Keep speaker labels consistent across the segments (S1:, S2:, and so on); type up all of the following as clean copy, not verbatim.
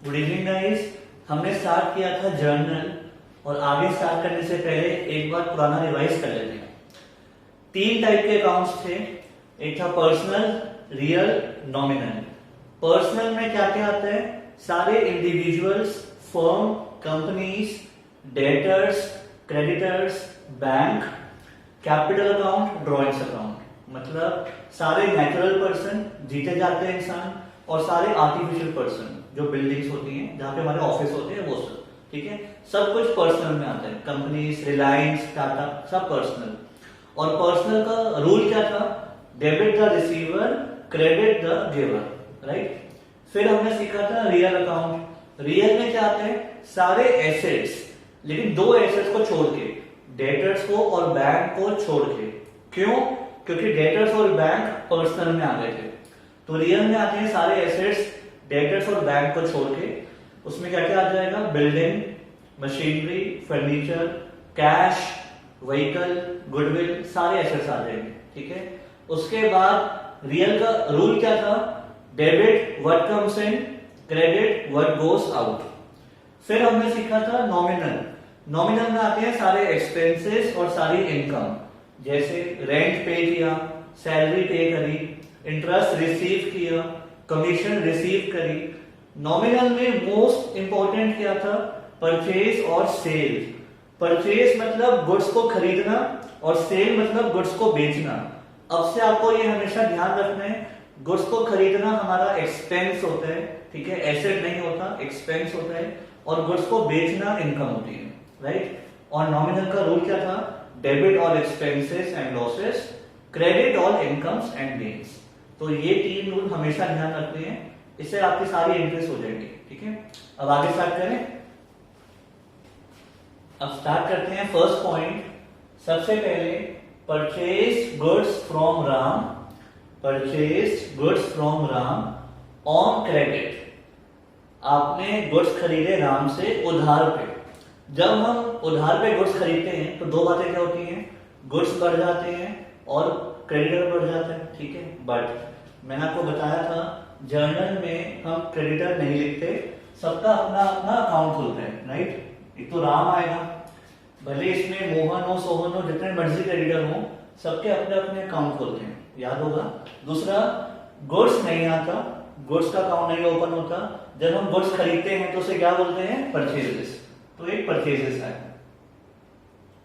S1: Good evening guys. हमने start किया था जर्नल और आगे स्टार्ट करने से पहले एक बार पुराना रिवाइज कर लेते हैं। 3 टाइप के अकाउंट्स थे। एक था पर्सनल, रियल, नॉमिनल। पर्सनल में क्या क्या आता है? सारे individuals, firm, companies, debtors, creditors, bank, capital account, drawings account. मतलब सारे नेचुरल पर्सन, जीते जाते हैं इंसान, और सारे आर्टिफिशियल पर्सन जो बिल्डिंग्स होती हैं, जहां पे हमारे ऑफिस होते हैं, वो सब। ठीक है, सब कुछ पर्सनल में आता है। कंपनीज, रिलायंस, टाटा, सब पर्सनल। और पर्सनल का रूल क्या था? Debit the receiver, credit the giver. Right. फिर हमने सीखा था रियल अकाउंट। रियल में क्या आते हैं? सारे एसेट्स, लेकिन 2 एसेट्स को छोड़ के, डेटर्स को और बैंक को छोड़ के। क्यों? क्योंकि डेटर्स और बैंक पर्सनल में आ गए थे। तो रियल में आते हैं सारे एसेट्स, डेटर्स और बैंक को छोड़ के। उसमें क्या क्या आ जाएगा? Building, machinery, furniture, cash, vehicle, goodwill, सारे एसेट्स आ जाएंगे। ठीक है। उसके बाद रियल का रूल क्या था? Debit what comes in, credit what goes out. फिर हमने सीखा था नॉमिनल। नॉमिनल में आते हैं सारे एक्सपेंसेस और सारी इनकम, जैसे रेंट पे किया, सैलरी पे करी, इंटरेस्ट रिसीव किया, कमीशन रिसीव करी। नॉमिनल में मोस्ट इंपॉर्टेंट क्या था? परचेज और सेल। परचेज मतलब गुड्स को खरीदना, और सेल मतलब गुड्स को बेचना। अब से आपको ये हमेशा ध्यान रखना है, गुड्स को खरीदना हमारा एक्सपेंस होता है। ठीक है, एसेट नहीं होता, एक्सपेंस होता है। और गुड्स को बेचना इनकम होती है। राइट। और नॉमिनल का रूल क्या था? Debit all expenses and losses, credit all incomes and gains. तो ये 3 रूल हमेशा ध्यान रखते हैं, इससे आपकी सारी एंट्रीज हो जाएंगी। ठीक है, अब आगे स्टार्ट करें। अब स्टार्ट करते हैं फर्स्ट पॉइंट। सबसे पहले purchase goods from Ram, purchase goods from Ram on credit. आपने गुड्स खरीदे राम से उधार पे। जब हम उधार पे गुड्स खरीदते हैं तो 2 बातें क्या होती हैं? गुड्स बढ़ जाते हैं और क्रेडिटर बढ़ जाता है। ठीक है, बट मैंने आपको बताया था जर्नल में हम क्रेडिटर नहीं लिखते, सबका अपना अपना अकाउंट खुलता है। राइट। एक तो राम आएगा, भले इसमें मोहन हो, सोहन हो, जितने मर्जी क्रेडिटर हो, सबके अपने अपने अकाउंट खुलते हैं, याद होगा। दूसरा, गुड्स नहीं आता, गुड्स का अकाउंट नहीं ओपन होता। जब हम गुड्स खरीदते हैं तो उसे क्या बोलते हैं? परचेजेस। तो एक परचेजेस है।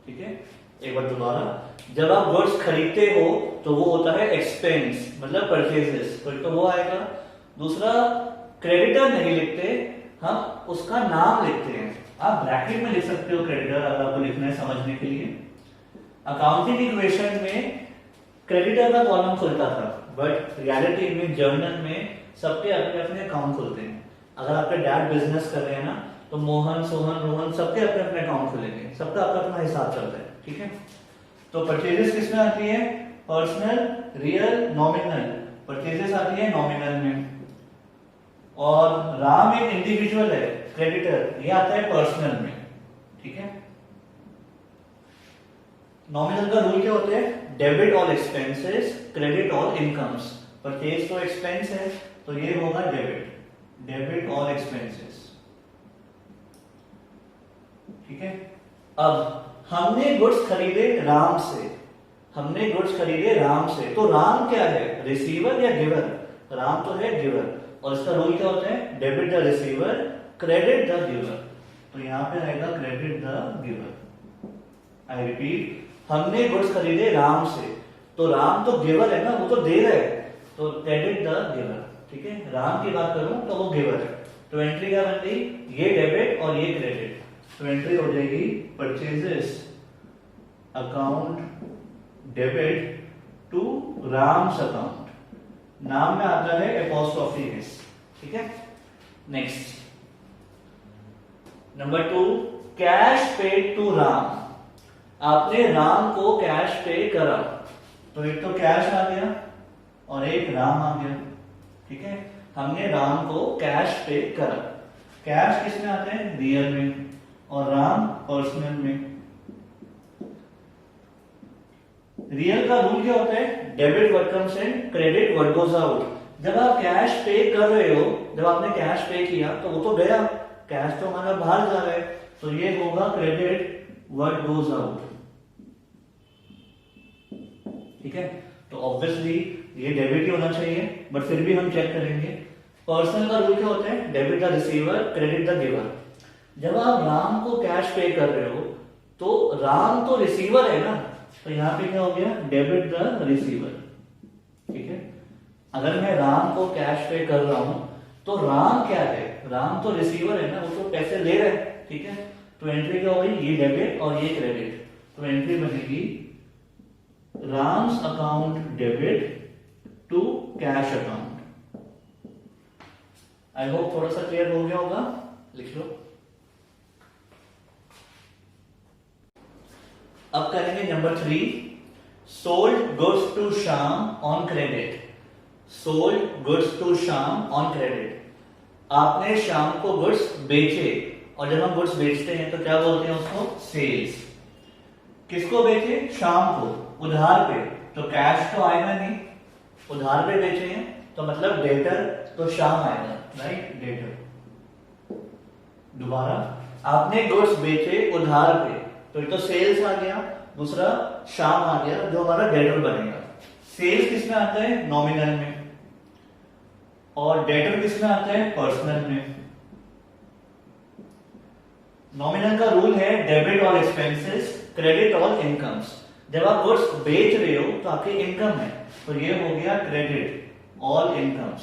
S1: ठीक है, एक बार दोबारा, जब आप गुड्स खरीदते हो तो वो होता है एक्सपेंस, मतलब परचेजेस, तो वो आएगा। दूसरा, क्रेडिटर नहीं लिखते, हम उसका नाम लिखते हैं। आप ब्रैकेट में लिख सकते हो क्रेडिटर, अगर आपको लिखना है समझने के लिए। अकाउंटिंग इक्वेशन में क्रेडिटर का कॉलम खुलता था, बट रियलिटी में जर्नल में सबके अपने अपने अकाउंट खुलते हैं। अगर आपके डैड बिजनेस कर रहे हैं ना, तो मोहन, सोहन, रोहन सबके अपने अपने अकाउंट खुलेंगे, सबका अपना अपना हिसाब चलता है। ठीक है, तो परचेजेस किसमें आती है? Personal, real, nominal. परचेजेस आती है नॉमिनल में। और राम एक इंडिविजुअल है, क्रेडिटर, ये आता है पर्सनल में। ठीक है, नॉमिनल का रूल क्या होता है? Debit all expenses, credit all incomes. Purchase तो एक्सपेंस है, तो ये होगा डेबिट, डेबिट ऑल एक्सपेंसेस। ठीक है, अब हमने गुड्स खरीदे राम से, हमने गुड्स खरीदे राम से, तो राम क्या है? रिसीवर या गिवर? राम तो है गिवर, और इसका रूल क्या होता है? Debit the receiver, credit the giver. तो यहां पे रहेगा credit the giver. I repeat, हमने गुड्स खरीदे राम से, तो राम तो गिवर है ना, वो तो दे रहा है, तो क्रेडिट द गिवर। ठीक है, राम की बात करूं तो वो गिवर है। तो एंट्री क्या बन गई? ये डेबिट और ये क्रेडिट। तो एंट्री हो जाएगी purchases account debit to Ram's account. नाम में आता है एपोस्ट्रोफी एस। ठीक है, next number 2, cash paid to Ram. आपने राम को कैश पे करा, तो एक तो कैश आ गया और एक राम आ गया। ठीक है, हमने राम को कैश पे करा। कैश किसमें आते हैं? रियल में, और राम पर्सनल में। रियल का रूल क्या होता है? Debit what comes in, credit what goes out. जब आप कैश पे कर रहे हो, जब आपने कैश पे किया तो वो तो गया, कैश तो हमारा बाहर जा रहा है, तो ये होगा क्रेडिट व्हाट गोज आउट। ठीक है, तो ऑब्वियसली ये डेबिट ही होना चाहिए, बट फिर भी हम चेक करेंगे। पर्सनल का रूल क्या होता है? Debit the receiver, credit the giver. जब आप राम को कैश पे कर रहे हो तो राम तो रिसीवर है ना, तो यहां पे क्या हो गया? Debit the receiver. ठीक है, अगर मैं राम को कैश पे कर रहा हूं तो राम क्या है? राम तो रिसीवर है ना, वो तो पैसे ले रहा है। ठीक है, तो एंट्री क्या होगी? ये डेबिट और ये क्रेडिट, तो एंट्री बनेगी Ram's account debit to cash account. I hope थोड़ा सा क्लियर हो गया होगा, लिख लो। अब करेंगे number 3, sold goods to Shyam on credit. Sold goods to Shyam on credit, आपने श्याम को गुड्स बेचे, और जब हम गुड्स बेचते हैं तो क्या बोलते हैं उसको? सेल्स। किसको बेचे? श्याम को, उधार पे, तो कैश तो आएगा नहीं, उधार पे बेचे हैं तो मतलब डेटर, तो श्याम आएगा, राइट? डेटर। दोबारा, आपने गुड्स बेचे उधार पे, तो एक तो सेल्स आ गया, दूसरा श्याम आ गया जो हमारा डेटर बनेगा। सेल्स किसमें आता है? नॉमिनल में, और डेटर किसमें आता है? पर्सनल में। नॉमिनल का रूल है debit all expenses, credit all incomes. जब आप गुड्स बेच रहे हो तो आपकी इनकम है, तो ये हो गया क्रेडिट ऑल इनकम्स,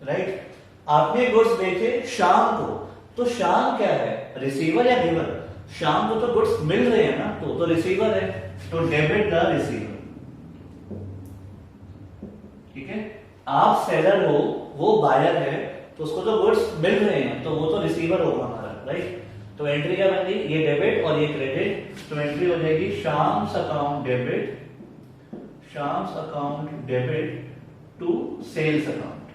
S1: राइट? आपने गुड्स बेचे श्याम को, तो श्याम क्या है? रिसीवर या गिवर? श्याम को तो गुड्स मिल रहे हैं ना, तो रिसीवर है, तो डेबिट द रिसीवर। ठीक है, आप सेलर हो, वो बायर है, तो उसको तो गुड्स मिल रहे हैं, तो वो तो रिसीवर होगा हमारा, राइट? तो एंट्री क्या बन गई? ये डेबिट और ये क्रेडिट, तो एंट्री हो जाएगी Shyam's account debit, Shyam's account debit to sales account.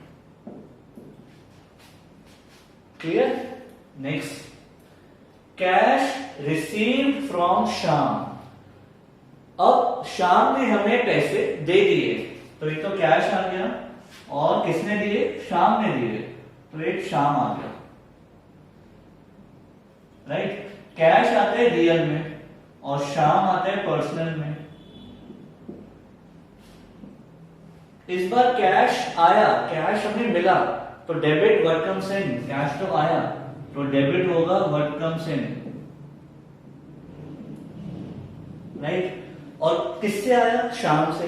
S1: Clear? Next, cash received from Shyam. अब श्याम ने हमें पैसे दे दिए, तो एक तो कैश आ गया, और किसने दिए? श्याम ने दिए, तो एक श्याम आ गया, राइट? कैश आता है रियल में और श्याम आता है पर्सनल में। इस बार कैश आया, कैश हमें मिला, तो debit what comes in, cash तो आया, तो डेबिट होगा व्हाट कम्स इन, राइट? और किससे आया? श्याम से,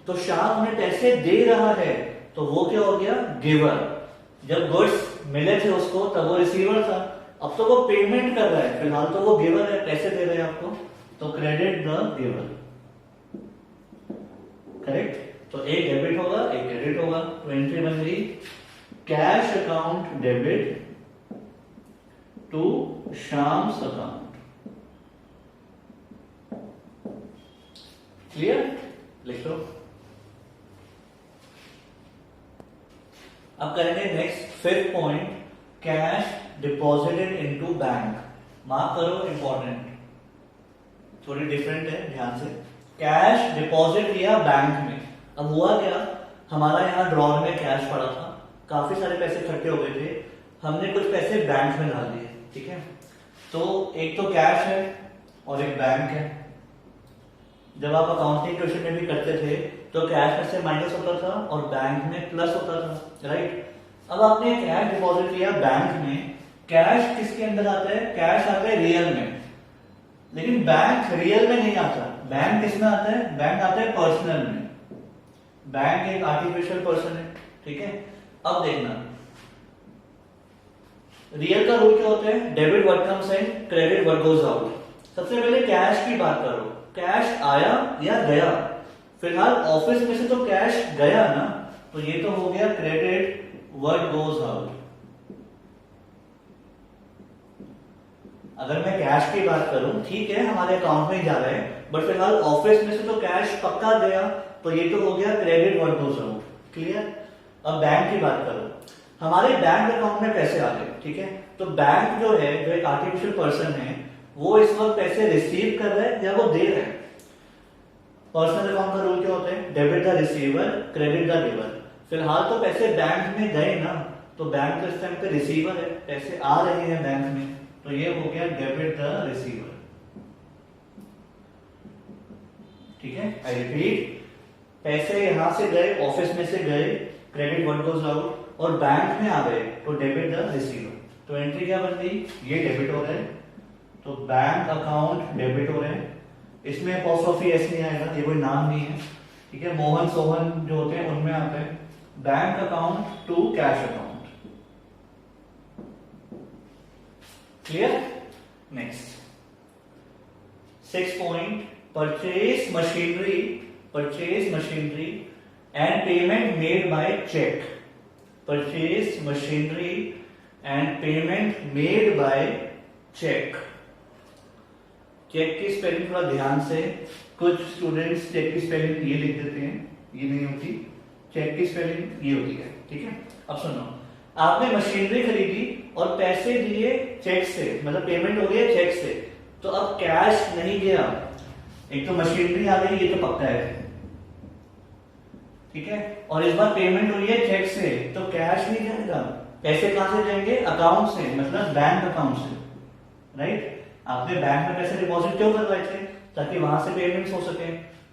S1: तो श्याम हमें पैसे दे रहा है, तो वो क्या हो गया? गिवर। जब गुड्स मिले थे उसको तब वो रिसीवर था, अब तो वो पेमेंट कर रहा है, फिलहाल तो वो गिवर है, पैसे दे रहे हैं आपको, तो क्रेडिट द गिवर। करेक्ट? तो एक डेबिट होगा, एक क्रेडिट होगा, तो एंट्री बन गई cash account debit to Shyam's account. Clear? लिख लो। अब करेंगे next 5th point, cash deposited into bank. Mark करो, इंपॉर्टेंट, थोड़ी डिफरेंट है, ध्यान से। कैश डिपॉजिट किया बैंक में, अब हुआ क्या? हमारा यहाँ ड्रॉर में कैश पड़ा था, काफी सारे पैसे इकट्ठे हो गए थे, हमने कुछ पैसे बैंक में डाल दिए। ठीक है, तो एक तो कैश है और एक बैंक है। जब आप अकाउंटिंग क्वेश्चन में भी करते थे तो कैश में से माइनस होता था और बैंक में प्लस होता था, राइट? अब आपने कैश डिपॉजिट किया बैंक में, कैश किसके अंदर आता है? कैश आता है रियल में, लेकिन बैंक रियल में नहीं आता। बैंक किसमें आता है? बैंक आता है पर्सनल में। बैंक एक आर्टिफिशियल पर्सन है, ठीक है? अब देखना, रियल का रूल क्या होता है? Debit what comes in, credit what goes out. सबसे पहले कैश की बात करो, कैश आया या गया? फिलहाल ऑफिस में से तो कैश गया ना, तो ये तो हो गया क्रेडिट व्हाट गोज आउट। अगर मैं कैश की बात करूं, ठीक है हमारे अकाउंट में ही जा रहा है, बट फिलहाल ऑफिस में से तो कैश पक्का गया, तो ये तो हो गया credit what goes out. Clear? अब बैंक की बात करो, हमारे बैंक अकाउंट में पैसे आ गए, ठीक है? तो बैंक जो है, जो एक आर्टिफिशियल पर्सन है, वो इस वक्त पैसे रिसीव कर रहा है या वो दे रहा है? पर्सनल अकाउंट का रूल क्या होता है? Debit the receiver, credit the giver. फिलहाल तो पैसे बैंक में गए ना, तो बैंक तो इस टाइम पे रिसीवर है, पैसे आ रहे हैं बैंक में, तो ये हो गया डेबिट द रिसीवर। ठीक है, आई रिपीट, पैसे यहां से गए, ऑफिस में से गए, क्रेडिट व्हाट गोज आउट, और बैंक में आ गए, तो डेबिट द रिसीवर। तो एंट्री क्या बन गई? ये डेबिट हो रहा है, तो बैंक अकाउंट डेबिट हो रहे हैं। इसमें अपॉस्ट्रोफी एस नहीं आएगा, ये कोई नाम नहीं है। ठीक है, मोहन सोहन जो होते हैं उनमें आते हैं। Bank account to cash account. Clear? Next 6 point, purchase machinery and payment made by cheque. Purchase machinery and payment made by cheque. Cheque की स्पेलिंग थोड़ा ध्यान से, कुछ स्टूडेंट्स चेक की स्पेलिंग ये लिख देते हैं, ये नहीं होती, चेक की स्पेलिंग ये होती है। ठीक है, अब सुनो, आपने मशीनरी खरीदी और पैसे दिए चेक से, मतलब पेमेंट हो गई चेक से, तो अब कैश नहीं गया। एक तो मशीनरी आ गई, ये तो पक्का है। ठीक है, और इस बार पेमेंट हुई है चेक से, तो कैश नहीं जाएगा। पैसे कहां से जाएंगे? अकाउंट से, मतलब बैंक अकाउंट से। राइट, आपने बैंक में पैसे डिपॉजिट क्यों करवाए थे? ताकि वहां से पेमेंट्स हो सके।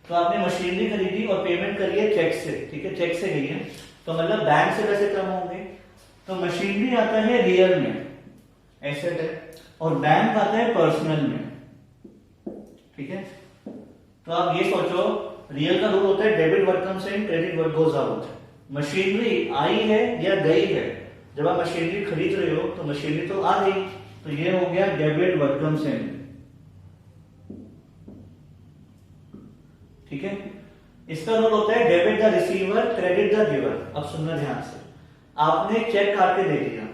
S1: तो आपने मशीनरी खरीदी और पेमेंट करी है चेक से। ठीक है, चेक से गई है, तो मतलब बैंक से पैसे कम होंगे। तो मशीनरी आता है रियल में, एसेट है, और बैंक आता है पर्सनल में। ठीक है, तो आप ये सोचो, रियल का रूल होता है debit what comes in, credit what goes out. Machinery आई है या गई है? जब आप मशीनरी खरीद रहे हो तो मशीनरी तो आ गई, तो ये हो गया डेबिट व्हाट कम्स इन। ठीक है, इसका रूल होता है debit the receiver, credit the giver. अब सुनना ध्यान से, आपने चेक काट के दे दिया,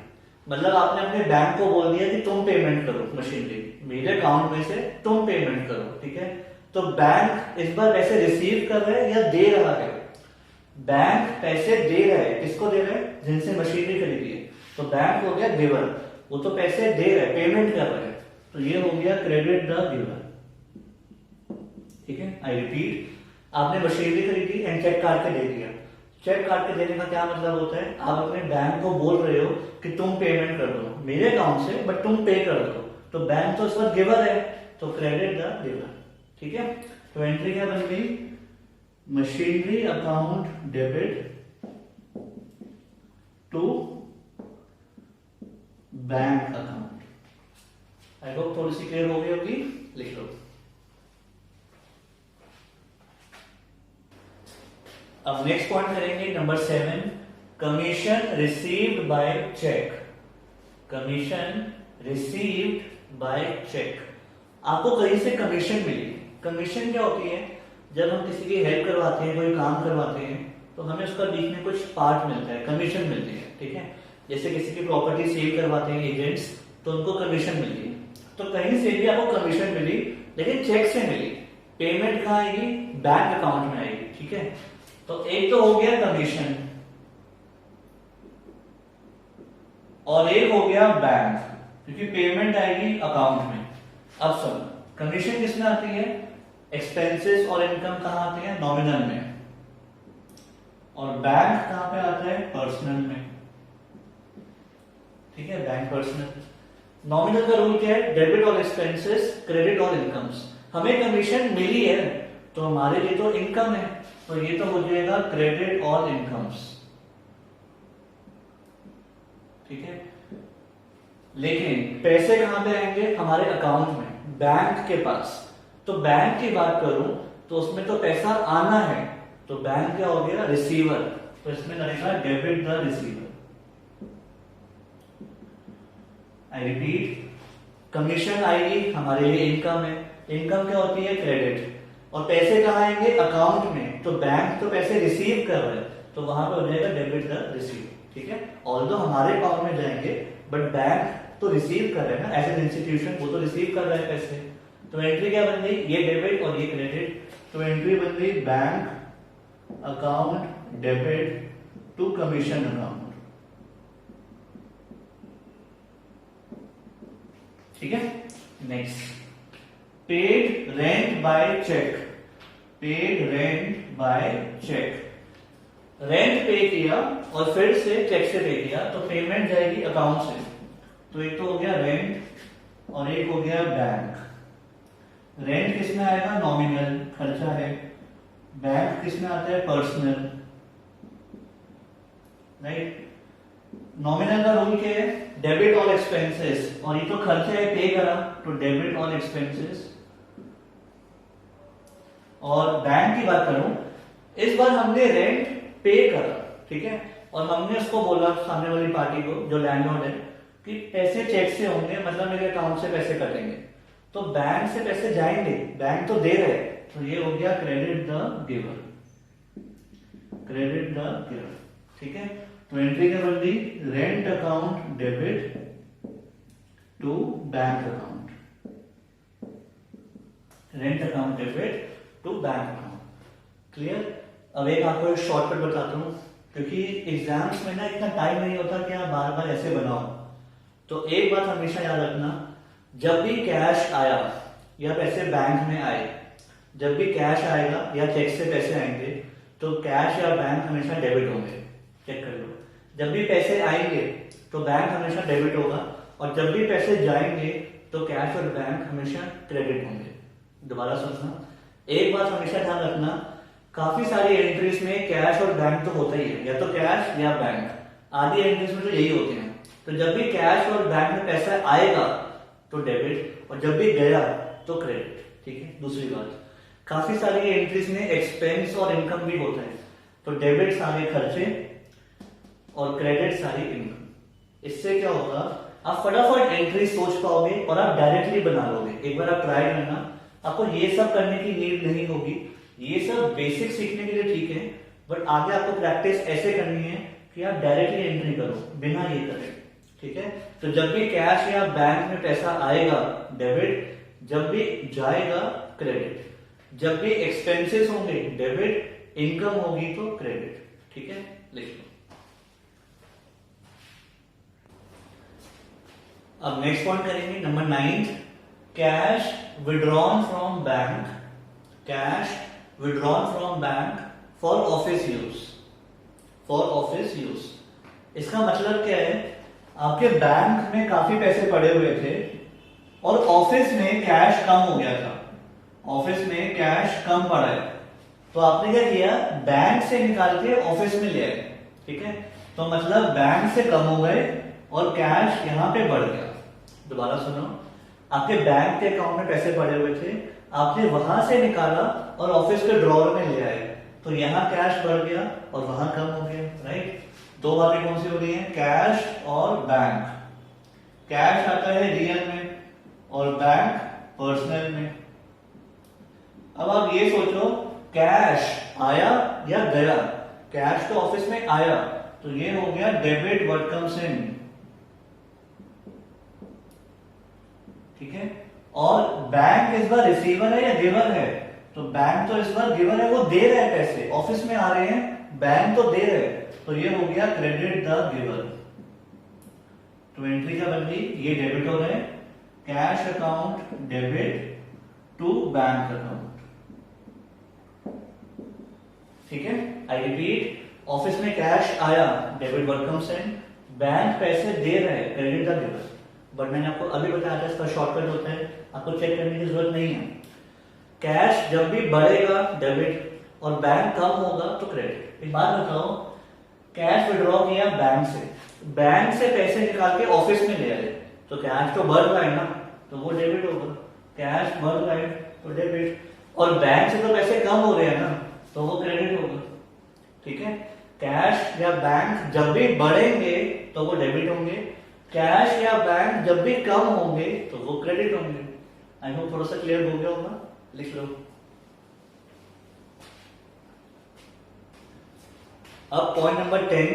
S1: मतलब आपने अपने बैंक को बोल दिया कि तुम पेमेंट करो, मशीनरी मेरे अकाउंट में से तुम पेमेंट करो। ठीक है, तो बैंक इस बार पैसे रिसीव कर रहा है या दे रहा है? बैंक पैसे दे रहा है, किसको दे रहा है? जिनसे मशीनरी खरीदी है, तो बैंक हो गया गिवर, वो तो पैसे दे रहा है, पेमेंट कर रहा है, तो ये हो गया क्रेडिट द गिवर। ठीक है, आई रिपीट, आपने मशीनरी खरीदी एंड चेक काट के दे दिया। चेक काट के देने का क्या मतलब होता है? आप अपने बैंक को बोल रहे हो कि तुम पेमेंट कर दो मेरे अकाउंट से, बट तुम पे कर दो, तो बैंक तो इस वक्त गिवर है, तो क्रेडिट द गिवर। ठीक है, तो एंट्री क्या बन गई? Machinery account debit to bank account. I hope थोड़ी सी क्लियर हो गई होगी, लिख लो। अब नेक्स्ट पॉइंट करेंगे number 7, commission received by cheque. Commission received by cheque. आपको कहीं से कमीशन मिली। कमीशन क्या होती है? जब हम किसी की हेल्प करवाते हैं, कोई काम करवाते हैं, तो हमें उसका बीच में कुछ पार्ट मिलता है, कमीशन मिलती है। ठीक है, जैसे किसी की प्रॉपर्टी सेल करवाते हैं एजेंट्स, तो उनको कमीशन मिलती है। तो कहीं से भी आपको कमीशन मिली, लेकिन चेक से मिली। पेमेंट कहाँ आएगी? बैंक अकाउंट में आएगी। ठीक है, तो एक तो हो गया कमीशन और एक हो गया बैंक, क्योंकि पेमेंट आएगी अकाउंट में। अब सुन, कमीशन किसमें आती है? एक्सपेंसेस और इनकम कहां आती है? नॉमिनल में। और बैंक कहां पे आता है? पर्सनल में। ठीक है, बैंक पर्सनल। नॉमिनल का रूल क्या है? Debit all expenses, credit all incomes. हमें कमीशन मिली है तो हमारे लिए तो इनकम है, तो ये तो हो जाएगा क्रेडिट ऑल इनकम्स। ठीक है, लेकिन पैसे कहां पे आएंगे? हमारे अकाउंट में, बैंक के पास। तो बैंक की बात करूं तो उसमें तो पैसा आना है, तो बैंक क्या हो गया? रिसीवर, तो इसमें लगेगा debit the receiver. I repeat, commission आएगी, हमारे लिए इनकम है। इनकम क्या होती है? क्रेडिट। और पैसे कहां आएंगे? अकाउंट में, तो बैंक तो पैसे रिसीव कर रहा है, तो वहां पे हो जाएगा डेबिट द रिसीव। ठीक है, ऑल्दो हमारे अकाउंट में जाएंगे, बट बैंक तो रिसीव कर रहे हैं ना, एज एन इंस्टीट्यूशन वो तो रिसीव कर रहा है पैसे। तो एंट्री क्या बन गई? ये डेबिट और ये क्रेडिट, तो एंट्री बन गई bank account debit to commission account. ठीक है, next, paid rent by cheque. Paid rent by cheque, rent pay किया और फिर से चेक से पे किया तो पेमेंट जाएगी अकाउंट से। तो एक तो हो गया रेंट और एक हो गया बैंक। रेंट किसमें आएगा? नॉमिनल खर्चा है। बैंक किसमें आता है? Personal, right. नॉमिनल का रूल क्या है? डेबिट ऑल एक्सपेंसेस, और ये तो खर्चा है पे करा तो डेबिट ऑल एक्सपेंसेस। और बैंक की बात करूं, इस बार हमने रेंट पे करा, ठीक है, और हमने उसको बोला सामने वाली पार्टी को जो लैंडलॉर्ड है कि पैसे चेक से होंगे, मतलब मेरे अकाउंट से पैसे कटेंगे, तो बैंक से पैसे जाएंगे, बैंक तो दे रहे, तो ये हो गया credit the giver, credit the giver, ठीक है। तो एंट्री क्या बन गई? Rent account debit to bank account, rent account debit to bank account. Clear? अब एक आपको एक शॉर्टकट बताता हूं, क्योंकि एग्जाम्स में ना इतना टाइम नहीं होता कि आप बार बार ऐसे बनाओ। तो एक बात हमेशा याद रखना, जब भी कैश आया या पैसे बैंक में आए, जब भी कैश आएगा या चेक से पैसे आएंगे तो कैश या बैंक हमेशा डेबिट होंगे। चेक कर लो, जब भी पैसे आएंगे तो बैंक हमेशा डेबिट होगा, और जब भी पैसे जाएंगे तो कैश और बैंक हमेशा क्रेडिट होंगे। दोबारा सोचना, एक बात हमेशा ध्यान रखना, काफी सारी एंट्रीज में कैश और बैंक तो होता ही है, या तो कैश या बैंक, आधी एंट्रीज में तो यही होते हैं। तो जब भी कैश और बैंक में पैसा आएगा तो डेबिट, और जब भी गया तो क्रेडिट, ठीक है। दूसरी बात, काफी सारी एंट्रीज में एक्सपेंस और इनकम भी होता है, तो डेबिट सारे खर्चे और क्रेडिट सारी इनकम। इससे क्या होगा, आप फटाफट एंट्री सोच पाओगे और आप डायरेक्टली बना लोगे। एक बार आप ट्राई करना, आपको ये सब करने की नीड नहीं होगी, ये सब बेसिक सीखने के लिए ठीक है, बट आगे आपको प्रैक्टिस ऐसे करनी है कि आप डायरेक्टली एंट्री करो बिना ये करे, ठीक है। तो जब भी कैश या बैंक में पैसा आएगा डेबिट, जब भी जाएगा क्रेडिट, जब भी एक्सपेंसेस होंगे डेबिट, इनकम होगी तो क्रेडिट, ठीक है। लिख लो। अब नेक्स्ट पॉइंट करेंगे, number 9, cash withdrawn from bank, cash withdrawn from bank for office use, for office use. इसका मतलब क्या है, आपके बैंक में काफी पैसे पड़े हुए थे और ऑफिस में कैश कम हो गया था, ऑफिस में कैश कम पड़ा है, तो आपने क्या किया, बैंक से निकाल के ऑफिस में ले आए, ठीक है। तो मतलब बैंक से कम हो गए और कैश यहां पे बढ़ गया। दोबारा सुनो, आपके बैंक के अकाउंट में पैसे पड़े हुए थे, आपने वहां से निकाला और ऑफिस के ड्रॉअर में ले आए, तो यहां कैश बढ़ गया और वहां कम हो गया, राइट। दो बातें कौन सी हो रही हैं, कैश और बैंक। कैश आता है रियल में और बैंक पर्सनल में। अब आप ये सोचो, कैश आया या गया, कैश तो ऑफिस में आया, तो ये हो गया डेबिट व्हाट कम्स इन, ठीक है। और बैंक इस बार रिसीवर है या गिवर है, तो बैंक तो इस बार गिवर है, वो दे रहे हैं पैसे, ऑफिस में आ रहे हैं, बैंक तो दे रहे हैं, तो ये हो गया क्रेडिट द गिवर। तो एंट्री क्या बन गई, ये डेबिट हो रहे हैं, cash account debit to bank account, ठीक है। आई रिपीट, ऑफिस में कैश आया debit what comes in, bank पैसे दे रहे हैं क्रेडिट द गिवर। बट मैंने आपको अभी बताया था इसका शॉर्टकट होता है, आपको चेक करने की जरूरत नहीं है। कैश जब भी बढ़ेगा डेबिट और बैंक कम होगा तो क्रेडिट। एक बात बताओ, कैश विड्रॉ किया बैंक से पैसे निकाल के ऑफिस में ले आए, तो कैश तो बढ़ रहा है ना, तो वो डेबिट होगा, कैश बढ़ रहा है तो डेबिट, और बैंक से तो पैसे कम हो रहे हैं ना, तो वो क्रेडिट होगा, ठीक है। कैश या बैंक जब भी बढ़ेंगे तो वो डेबिट होंगे, कैश या बैंक जब भी कम होंगे तो वो क्रेडिट होंगे। आई होप थोड़ा सा क्लियर हो गया होगा, लिख लो। अब point number 10,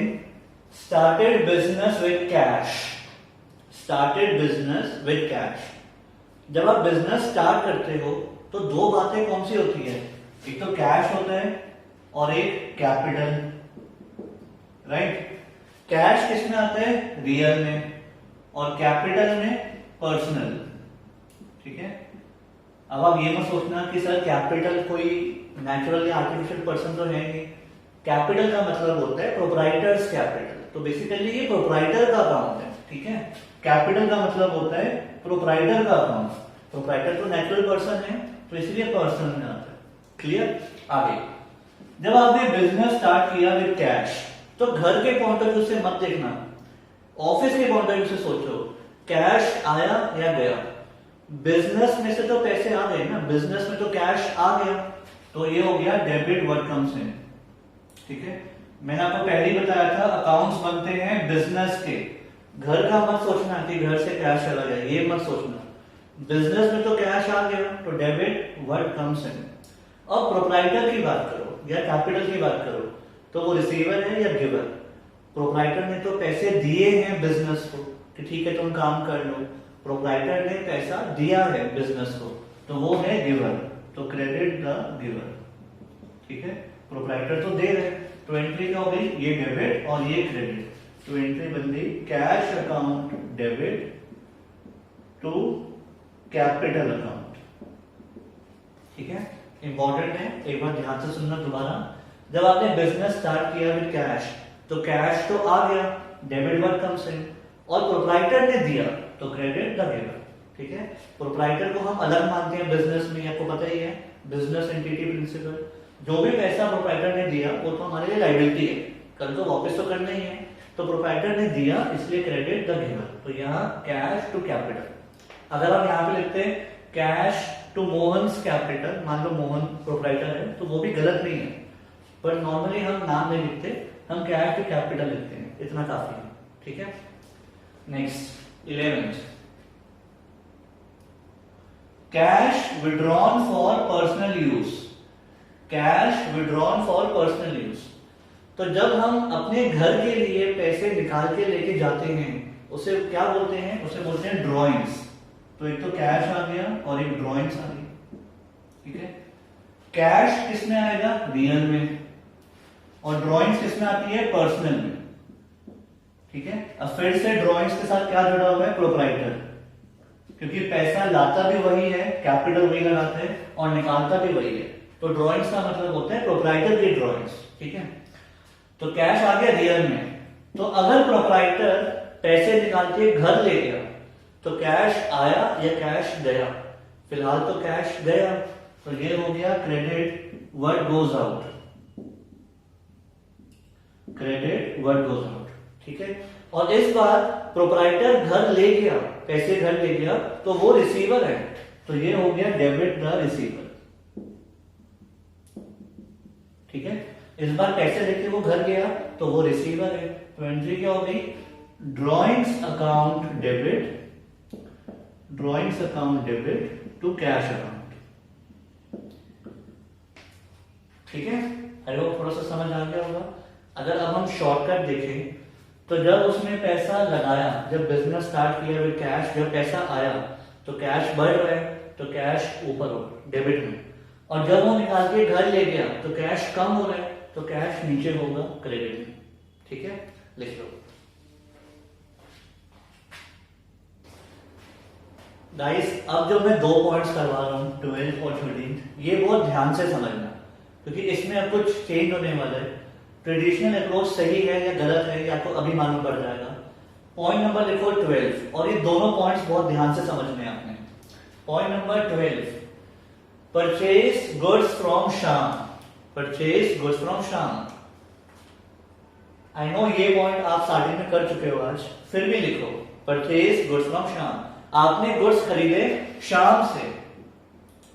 S1: started business with cash, started business with cash. जब आप बिजनेस स्टार्ट करते हो तो दो बातें कौन सी होती है, एक तो कैश होता है और एक कैपिटल, राइट। कैश किस में आता है, रियल में, और कैपिटल में पर्सनल, ठीक है। अब आप ये मत सोचना कि सर कैपिटल कोई नेचुरल या आर्टिफिशियल पर्सन तो है नहीं। कैपिटल का मतलब होता है प्रोप्राइटर्स कैपिटल, तो बेसिकली ये प्रोप्राइटर का अकाउंट है, ठीक है। कैपिटल का मतलब होता है प्रोप्राइटर का अकाउंट, प्रोप्राइटर तो नेचुरल पर्सन है तो इसलिए पर्सन में आता है। क्लियर। आगे, जब आपने बिजनेस स्टार्ट किया विद कैश, तो घर के पॉइंट ऑफ व्यू से मत देखना, ऑफिस के पॉइंट ऑफ व्यू से सोचो, कैश आया या गया। बिजनेस में से तो पैसे आ गए ना, बिजनेस में तो कैश आ गया, तो ये हो गया डेबिट व्हाट कम्स इन, ठीक है। मैंने आपको पहले ही बताया था अकाउंट्स बनते हैं बिजनेस के, घर का मत सोचना कि घर से कैश चला गया, ये मत सोचना। बिजनेस में तो कैश आ गया तो डेबिट व्हाट कम्स इन। अब प्रोप्राइटर की बात करो या कैपिटल की बात करो, तो वो रिसीवर है या गिवर। प्रोप्राइटर ने तो पैसे दिए हैं बिजनेस को कि ठीक है तुम काम कर लो, प्रोप्राइटर ने पैसा दिया है बिजनेस को, तो वो है गिवर, तो क्रेडिट द गिवर, ठीक है। प्रोप्राइटर तो दे रहे, तो एंट्री क्या हो गई, ये डेबिट और ये क्रेडिट, तो एंट्री बन गई cash account debit to capital account, ठीक है। इंपॉर्टेंट है, एक बार ध्यान से सुनना दोबारा। जब आपने बिजनेस स्टार्ट किया विद कैश, तो कैश तो आ गया, डेबिट व्हाट कम्स इन, और प्रोप्राइटर ने दिया तो क्रेडिट द गिवर, ठीक है। प्रोप्राइटर को हम अलग मानते हैं बिजनेस में, आपको पता ही है, बिजनेस एंटिटी प्रिंसिपल। जो भी पैसा प्रोप्राइटर ने दिया वो तो हमारे लिए लायबिलिटी है, कल तो वापस तो करना ही है, तो प्रोप्राइटर ने दिया इसलिए क्रेडिट द गिवर, तो यहाँ कैश टू कैपिटल। अगर आप यहाँ पे लिखते हैं कैश टू मोहन्स कैपिटल, मान लो मोहन प्रोप्राइटर है, तो वो भी गलत नहीं है, पर नॉर्मली हम नाम नहीं लिखते, हम कैश टू कैपिटल लिखते हैं, इतना काफी है, ठीक है। Next 11th, cash withdrawn for personal use. Cash withdrawn for personal use, तो जब हम अपने घर के लिए पैसे निकाल के लेके जाते हैं उसे क्या बोलते हैं, उसे बोलते हैं ड्रॉइंग्स। तो एक तो कैश आ गया और एक ड्रॉइंग्स आ गई, ठीक है। कैश किस में आएगा, रियल में, और ड्रॉइंग्स किस में आती है, पर्सनल में, ठीक है। अब फिर से ड्रॉइंग्स के साथ क्या जुड़ा हुआ है, प्रोप्राइटर, क्योंकि पैसा लाता भी वही है, कैपिटल वही लगाता है, और निकालता भी वही है, तो ड्रॉइंग्स का मतलब होता है प्रोप्राइटर की ड्रॉइंग्स, ठीक है। तो कैश आ गया रियल में, तो अगर प्रोप्राइटर पैसे निकाल के घर ले गया तो कैश आया या कैश गया, फिलहाल तो कैश गया, तो ये हो गया credit what goes out, credit what goes out, ठीक है। और इस बार प्रोप्राइटर घर ले गया, पैसे घर ले गया, तो वो रिसीवर है, तो ये हो गया डेबिट द रिसीवर, ठीक है। इस बार पैसे लेके वो घर गया तो वो रिसीवर है, तो एंट्री क्या हो गई, drawings account debit, drawings account debit to cash account, ठीक है। अरे वो थोड़ा सा समझ आ गया होगा। अगर अब हम शॉर्टकट देखें, तो जब उसने पैसा लगाया, जब बिजनेस स्टार्ट किया विद कैश, जब पैसा आया तो कैश बढ़ रहा है, तो कैश ऊपर हो डेबिट में, और जब वो निकाल के घर ले गया तो कैश कम हो रहा है, तो कैश नीचे होगा क्रेडिट में, ठीक है। लिख लो गाइस। अब जो मैं 2 पॉइंट्स करवा रहा हूं 12 और 13, ये बहुत ध्यान से समझना, क्योंकि इसमें अब कुछ चेंज होने वाला है। ट्रेडिशनल अप्रोच सही है या गलत है, या आपको अभी मालूम पड़ जाएगा। पॉइंट नंबर लिखो 12, और ये दोनों पॉइंट्स बहुत ध्यान से समझने हैं आपने। Point number 12, purchase goods from Shyam, purchase goods from Shyam. I know ये पॉइंट आप स्टार्टिंग में कर चुके हो आज, फिर भी लिखो परचेज गुड्स फ्रॉम श्याम। आपने गुड्स खरीदे श्याम से,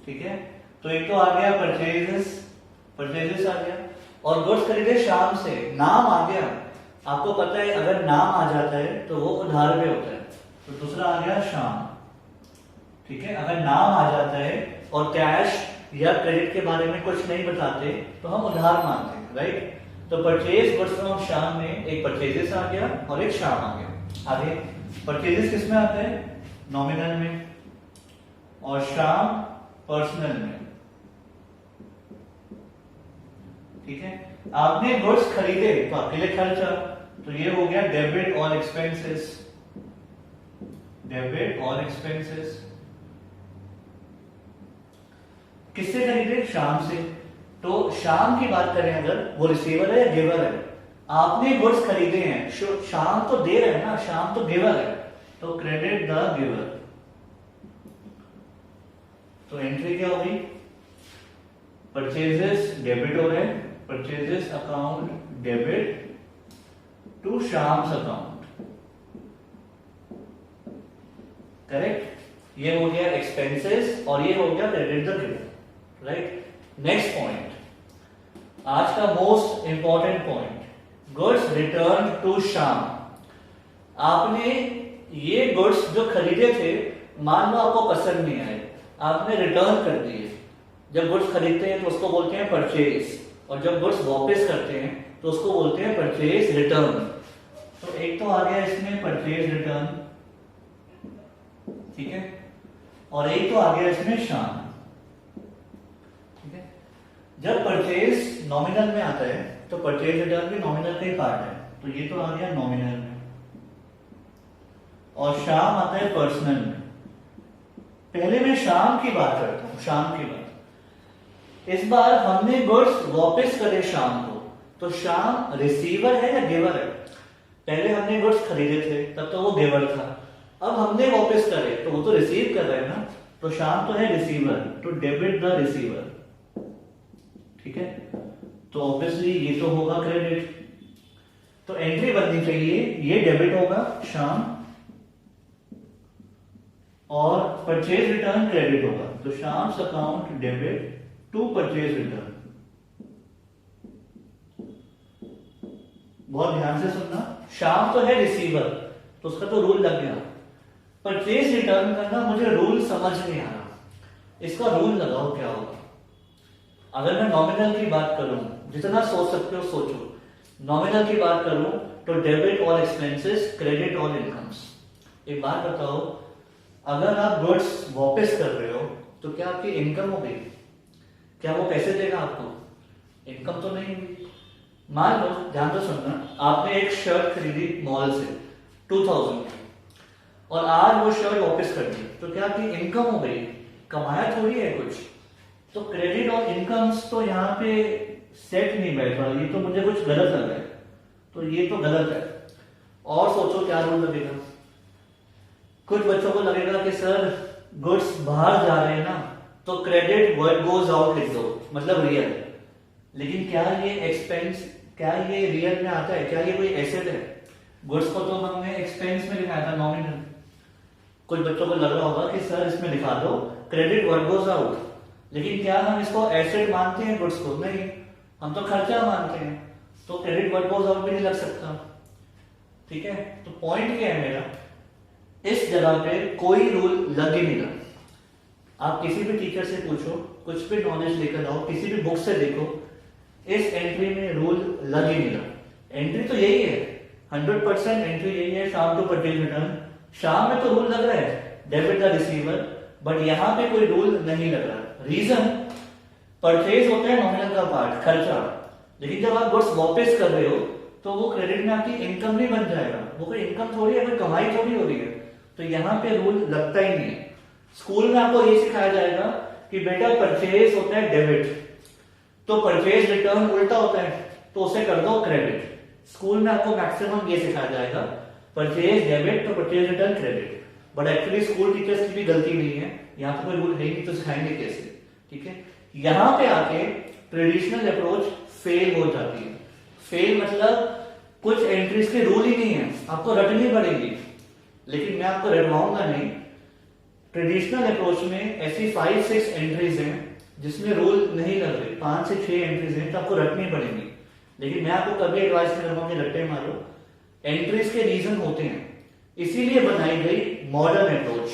S1: ठीक है। तो एक तो आ गया परचेजेस, परचेजेस आ गया, और गुड्स खरीदे श्याम से, नाम आ गया। आपको पता है अगर नाम आ जाता है तो वो उधार पे होता है, तो दूसरा आ गया श्याम, ठीक है। अगर नाम आ जाता है और कैश या क्रेडिट के बारे में कुछ नहीं बताते तो हम उधार मानते हैं, राइट। तो परचेज गुड्स फ्रॉम श्याम में एक परचेजेस आ गया और एक श्याम आ गया। आगे परचेजेस किस में आते हैं, नॉमिनल में, और श्याम पर्सनल में, ठीक है। आपने गुड्स खरीदे तो आपके लिए खर्चा, तो ये हो गया डेबिट और एक्सपेंसेस, डेबिट और एक्सपेंसेस। किससे खरीदे, श्याम से, तो श्याम की बात करें अगर, वो रिसीवर है या गिवर है? आपने गुड्स खरीदे हैं, श्याम तो दे रहे हैं ना, श्याम तो गिवर है, तो क्रेडिट द गिवर। तो एंट्री क्या होगी? परचेजेस डेबिट हो रहे हैं, purchases account debit to Shyam's account, correct. ये हो गया एक्सपेंसेस और ये हो गया credit the giver, right. Next point, आज का most important point, goods return to Shyam. आपने ये गुड्स जो खरीदे थे, मान लो आपको पसंद नहीं आए, आपने रिटर्न कर दिए। जब गुड्स खरीदते हैं तो उसको बोलते हैं परचेज, और जब गुड्स वापस करते हैं तो उसको बोलते हैं परचेज रिटर्न। तो एक तो आ गया इसमें परचेज रिटर्न, ठीक है, और एक तो आ गया इसमें श्याम, ठीक है। जब परचेज नॉमिनल में आता है तो परचेज रिटर्न भी नॉमिनल का ही पार्ट है, तो ये तो आ गया नॉमिनल में, और श्याम आता है पर्सनल में। पहले मैं श्याम की बात करता हूं, श्याम की बात। इस बार हमने गुड्स वापस करे श्याम को, तो श्याम रिसीवर है या गिवर है? पहले हमने गुड्स खरीदे थे तब तो वो गिवर था, अब हमने वापस करे तो वो तो रिसीव कर रहे हैं ना, तो श्याम तो है रिसीवर, तो डेबिट द रिसीवर, ठीक है। तो ऑब्वियसली ये तो होगा क्रेडिट, तो एंट्री बननी चाहिए, ये डेबिट होगा श्याम, और परचेज रिटर्न क्रेडिट होगा, तो Shyam's account debit to purchase return. बहुत ध्यान से सुनना, श्याम तो है रिसीवर, तो उसका तो रूल लग गया। परचेज रिटर्न करना मुझे रूल समझ नहीं आ रहा, इसका रूल लगाओ क्या होगा। अगर मैं नॉमिनल की बात करूं, जितना सोच सकते हो सोचो, नॉमिनल की बात करूं तो debit all expenses credit all incomes. एक बात बताओ, अगर आप गुड्स वापस कर रहे हो तो क्या आपकी इनकम हो गई? क्या वो पैसे देगा आपको? इनकम तो नहीं हुई। मान लो, ध्यान से सुनना, आपने एक शर्ट खरीदी मॉल से 2000 की, और आज वो शर्ट वापस कर दी, तो क्या आपकी इनकम हो गई? कमाया थोड़ी है कुछ। तो क्रेडिट और इनकम्स तो यहाँ पे सेट नहीं बैठ रहा, ये तो मुझे कुछ गलत लग रहा है, तो ये तो गलत है। और सोचो क्या रूल लगेगा। कुछ बच्चों को लगेगा कि सर गुड्स बाहर जा रहे हैं ना, तो क्रेडिट वर्ड गोज आउट लिख दो, मतलब रियल। लेकिन क्या ये एक्सपेंस, क्या ये रियल में आता है? क्या ये कोई एसेट है? गुड्स को तो हमने एक्सपेंस में लिखाया था, नॉमिनल। कुछ बच्चों को लग रहा होगा कि सर इसमें लिखा दो क्रेडिट वर्ड गोज आउट, लेकिन क्या हम इसको एसेट मानते हैं गुड्स को? नहीं, हम तो खर्चा मानते हैं, तो क्रेडिट वर्ड गोज आउट भी नहीं लग सकता, ठीक है। तो पॉइंट क्या है मेरा, इस जगह पे कोई रूल लग ही नहीं रहा। आप किसी भी टीचर से पूछो, कुछ भी नॉलेज लेकर आओ, किसी भी बुक से देखो, इस एंट्री में रूल लग ही नहीं रहा। एंट्री तो यही है, 100% एंट्री यही है, शाम टू परचेज रिटर्न। शाम में तो रूल लग रहा है डेबिट द रिसीवर, बट यहां पे कोई रूल नहीं लग रहा। रीजन, परचेज होता है नॉमिनल का पार्ट, खर्चा, लेकिन जब आप गुड्स वापस कर रहे हो तो वो क्रेडिट में आपकी इनकम नहीं बन जाएगा, वो कोई इनकम थोड़ी है, कोई कमाई थोड़ी हो रही है, तो यहाँ पे रूल लगता ही नहीं है। स्कूल में आपको ये सिखाया जाएगा कि बेटा परचेज होता है डेबिट, तो परचेज रिटर्न उल्टा होता है, तो उसे कर दो क्रेडिट। स्कूल में आपको मैक्सिमम ये सिखाया जाएगा, परचेज डेबिट तो purchase return credit. But actually school teachers की भी गलती नहीं है, यहाँ पे कोई रूल है नहीं, तो सिखाएंगे कैसे, ठीक है। यहाँ पे आके ट्रेडिशनल अप्रोच फेल हो जाती है। फेल मतलब कुछ एंट्रीज के रूल ही नहीं है, आपको रटनी पड़ेगी, लेकिन मैं आपको रटवाऊंगा नहीं। ट्रेडिशनल अप्रोच में ऐसी 5-6 एंट्रीज हैं जिसमें रूल नहीं लग रहे, 5 से 6 एंट्रीज हैं, तो आपको रटनी पड़ेगी। लेकिन मैं आपको कभी एडवाइस नहीं करूंगा कि रट्टे मारो, एंट्रीज के रीजन होते हैं, इसीलिए बनाई गई मॉडर्न अप्रोच।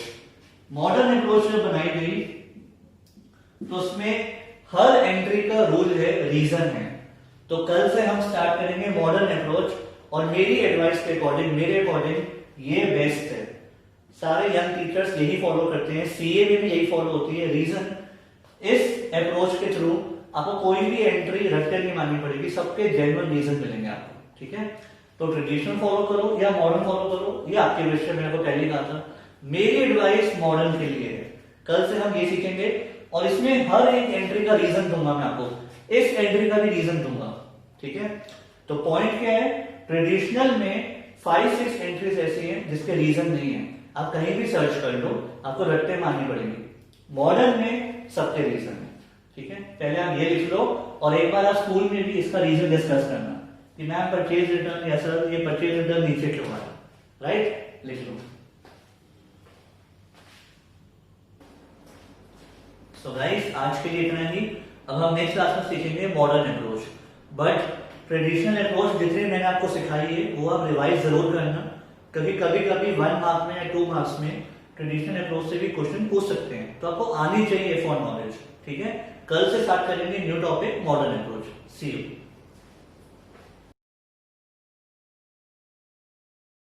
S1: मॉडर्न अप्रोच में बनाई गई तो उसमें हर एंट्री का रूल है, रीजन है। तो कल से हम स्टार्ट करेंगे मॉडर्न अप्रोच, और मेरी एडवाइस के अकॉर्डिंग, मेरे अकॉर्डिंग ये बेस्ट है। सारे यंग टीचर्स यही फॉलो करते हैं, सीए में भी यही फॉलो होती है। रीजन, इस अप्रोच के थ्रू आपको कोई भी एंट्री रट्टे नहीं माननी पड़ेगी, सबके जेन्युइन रीजन मिलेंगे आपको, ठीक है। तो ट्रेडिशनल फॉलो करो या मॉडर्न फॉलो करो, ये आपके विषय में आपको पहले कहा था। मेरी एडवाइस मॉडर्न के लिए है। कल से हम ये सीखेंगे, और इसमें हर एक एंट्री का रीजन दूंगा मैं आपको। इस एंट्री का भी रीजन दूंगा, ठीक है। तो पॉइंट क्या है, ट्रेडिशनल में 5-6 एंट्रीज ऐसी हैं जिसके रीजन नहीं है, आप कहीं भी सर्च कर लो आपको रट्टे मारनी पड़ेगी। मॉडर्न में सबके रीजन है, ठीक है। पहले आप ये लिख लो और एक बार आप स्कूल में भी इसका रीजन डिस्कस करना कि मैम परचेज रिटर्न या सर ये परचेज रिटर्न नीचे क्यों आया, राइट, लिख लो। सो गाइस आज के लिए इतना ही। अब हम नेक्स्ट क्लास में सीखेंगे modern approach, but traditional approach जितनी मैंने आपको सिखाई है वो आप रिवाइज जरूर करना, क्योंकि कभी कभी 1 मार्क में या 2 मार्क्स में ट्रेडिशनल अप्रोच से भी क्वेश्चन पूछ सकते हैं, तो आपको आनी चाहिए फॉर नॉलेज, ठीक है। कल से स्टार्ट करेंगे new topic modern approach. See you.